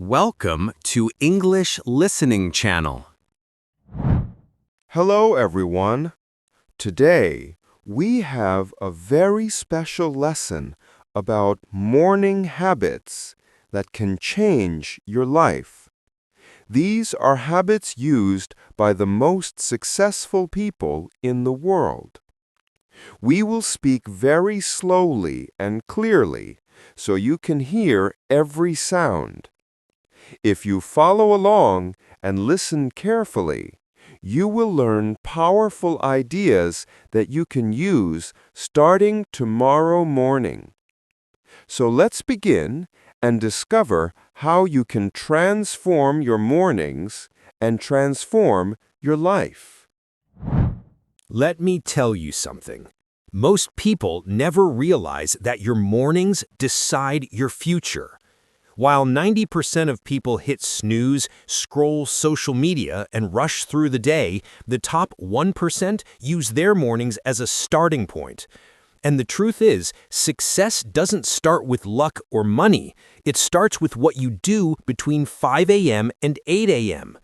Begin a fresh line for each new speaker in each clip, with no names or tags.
Welcome to English Listening Channel.
Hello, everyone. Today, we have a very special lesson about morning habits that can change your life. These are habits used by the most successful people in the world. We will speak very slowly and clearly so you can hear every sound. If you follow along and listen carefully, you will learn powerful ideas that you can use starting tomorrow morning. So let's begin and discover how you can transform your mornings and transform your life.
Let me tell you something. Most people never realize that your mornings decide your future. While 90% of people hit snooze, scroll social media, and rush through the day, the top 1% use their mornings as a starting point. And the truth is, success doesn't start with luck or money. It starts with what you do between 5 a.m. and 8 a.m.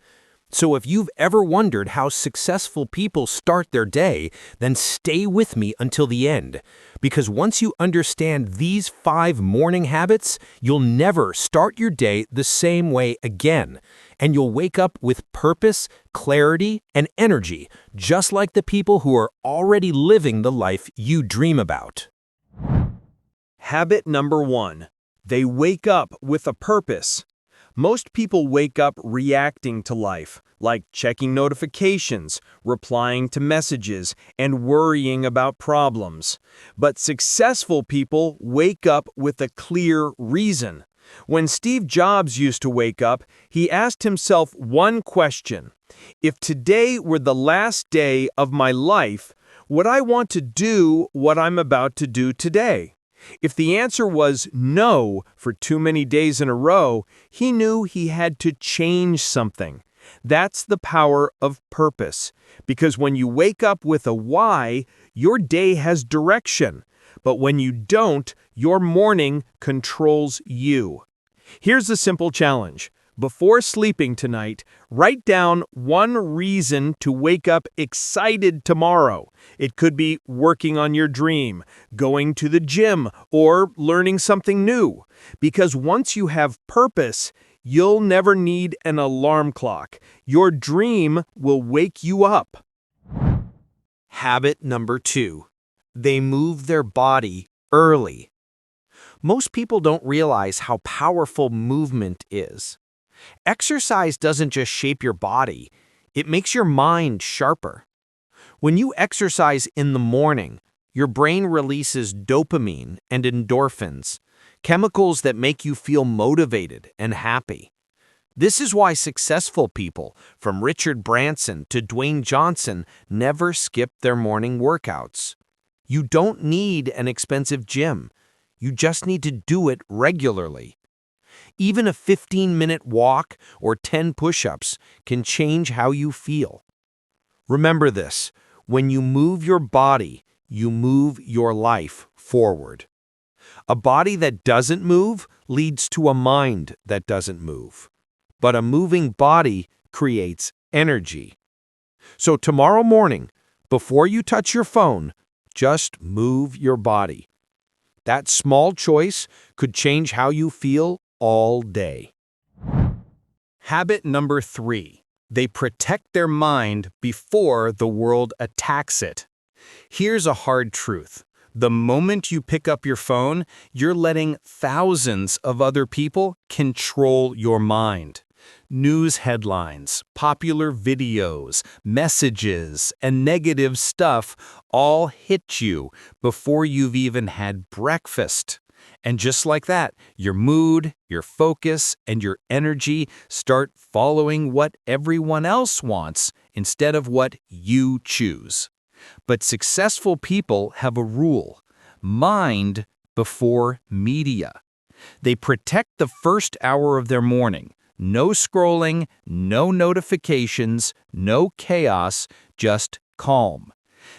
So if you've ever wondered how successful people start their day, then stay with me until the end. Because once you understand these 5 morning habits, you'll never start your day the same way again. And you'll wake up with purpose, clarity, and energy, just like the people who are already living the life you dream about.
Habit number 1. They wake up with a purpose. Most people wake up reacting to life, like checking notifications, replying to messages, and worrying about problems. But successful people wake up with a clear reason. When Steve Jobs used to wake up, he asked himself one question: if today were the last day of my life, would I want to do what I'm about to do today? If the answer was no for too many days in a row, he knew he had to change something. That's the power of purpose, because when you wake up with a why, your day has direction. But when you don't, your morning controls you. Here's a simple challenge. Before sleeping tonight, write down one reason to wake up excited tomorrow. It could be working on your dream, going to the gym, or learning something new. Because once you have purpose, you'll never need an alarm clock. Your dream will wake you up.
Habit number 2. They move their body early. Most people don't realize how powerful movement is. Exercise doesn't just shape your body, it makes your mind sharper. When you exercise in the morning, your brain releases dopamine and endorphins, chemicals that make you feel motivated and happy. This is why successful people, from Richard Branson to Dwayne Johnson, never skip their morning workouts. You don't need an expensive gym. You just need to do it regularly. Even a 15-minute walk or 10 push-ups can change how you feel. Remember this: when you move your body, you move your life forward. A body that doesn't move leads to a mind that doesn't move. But a moving body creates energy. So tomorrow morning, before you touch your phone, just move your body. That small choice could change how you feel all day.
Habit number 3. They protect their mind before the world attacks it. Here's a hard truth. The moment you pick up your phone, you're letting thousands of other people control your mind. News headlines, popular videos, messages, and negative stuff all hit you before you've even had breakfast. And just like that, your mood, your focus, and your energy start following what everyone else wants instead of what you choose. But successful people have a rule: mind before media. They protect the first hour of their morning. No scrolling, no notifications, no chaos, just calm.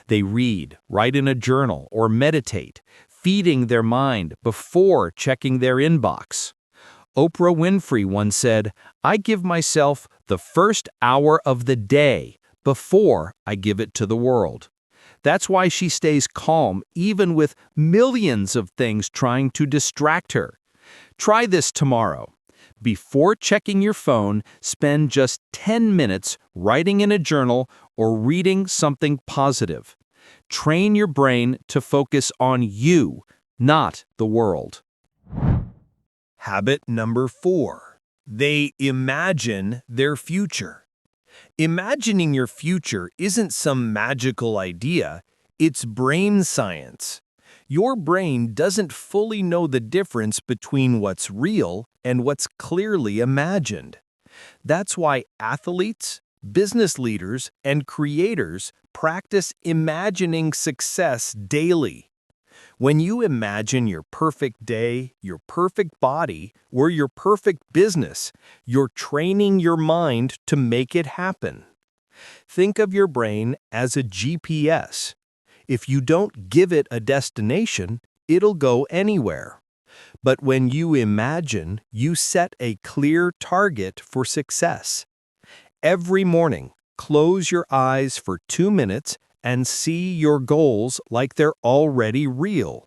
They read, write in a journal, or meditate, feeding their mind before checking their inbox. Oprah Winfrey once said, "I give myself the first hour of the day before I give it to the world." That's why she stays calm even with millions of things trying to distract her. Try this tomorrow. Before checking your phone, spend just 10 minutes writing in a journal or reading something positive. Train your brain to focus on you, not the world. Habit number 4. They imagine their future. Imagining your future isn't some magical idea, it's brain science. Your brain doesn't fully know the difference between what's real and what's clearly imagined. That's why athletes, business leaders, and creators practice imagining success daily. When you imagine your perfect day, your perfect body, or your perfect business, you're training your mind to make it happen. Think of your brain as a GPS. If you don't give it a destination, it'll go anywhere. But when you imagine, you set a clear target for success. Every morning, close your eyes for 2 minutes and see your goals like they're already real.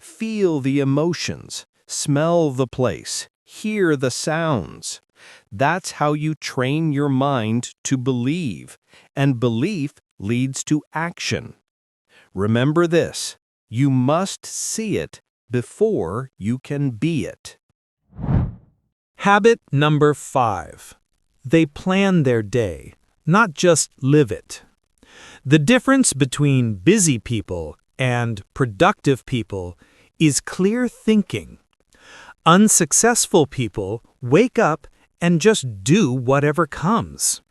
Feel the emotions, smell the place, hear the sounds. That's how you train your mind to believe, and belief leads to action. Remember this, you must see it before you can be it. Habit number 5. They plan their day, not just live it. The difference between busy people and productive people is clear thinking. Unsuccessful people wake up and just do whatever comes.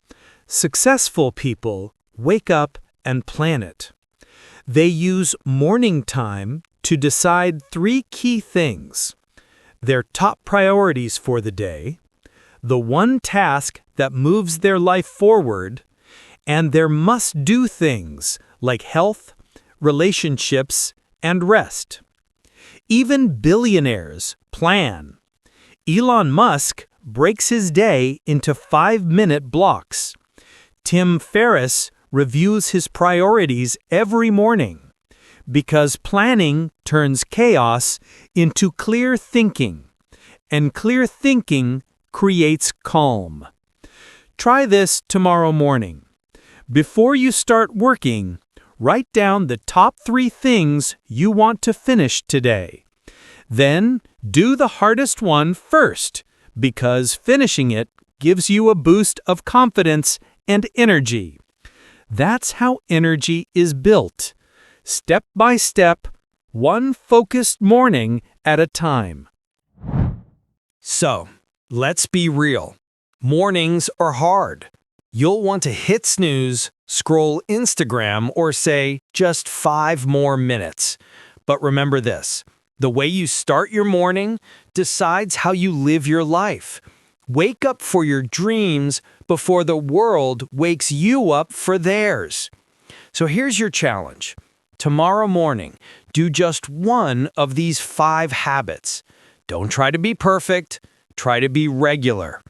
Successful people wake up and plan it. They use morning time to decide 3 key things: their top priorities for the day, the one task that moves their life forward, and their must-do things like health, relationships, and rest. Even billionaires plan. Elon Musk breaks his day into 5-minute blocks. Tim Ferriss reviews his priorities every morning because planning turns chaos into clear thinking, and clear thinking creates calm. Try this tomorrow morning. Before you start working, write down the top 3 things you want to finish today. Then, do the hardest one first, because finishing it gives you a boost of confidence and energy. That's how energy is built, step by step, one focused morning at a time. So, let's be real. Mornings are hard. You'll want to hit snooze, scroll Instagram, or say, just 5 more minutes. But remember this, the way you start your morning decides how you live your life. Wake up for your dreams before the world wakes you up for theirs. So here's your challenge. Tomorrow morning, do just one of these 5 habits. Don't try to be perfect, try to be regular.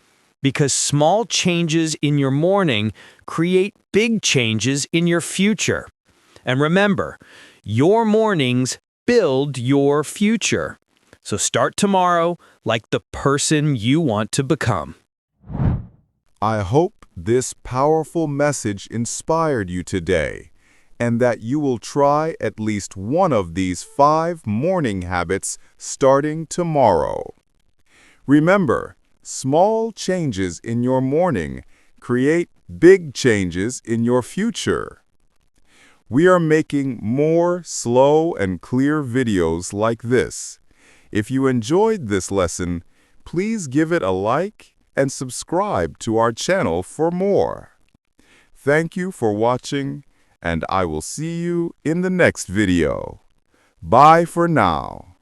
Because small changes in your morning create big changes in your future. And remember, your mornings build your future. So start tomorrow like the person you want to become.
I hope this powerful message inspired you today, and that you will try at least one of these 5 morning habits starting tomorrow. Remember, small changes in your morning create big changes in your future. We are making more slow and clear videos like this. If you enjoyed this lesson, please give it a like and subscribe to our channel for more. Thank you for watching, and I will see you in the next video. Bye for now.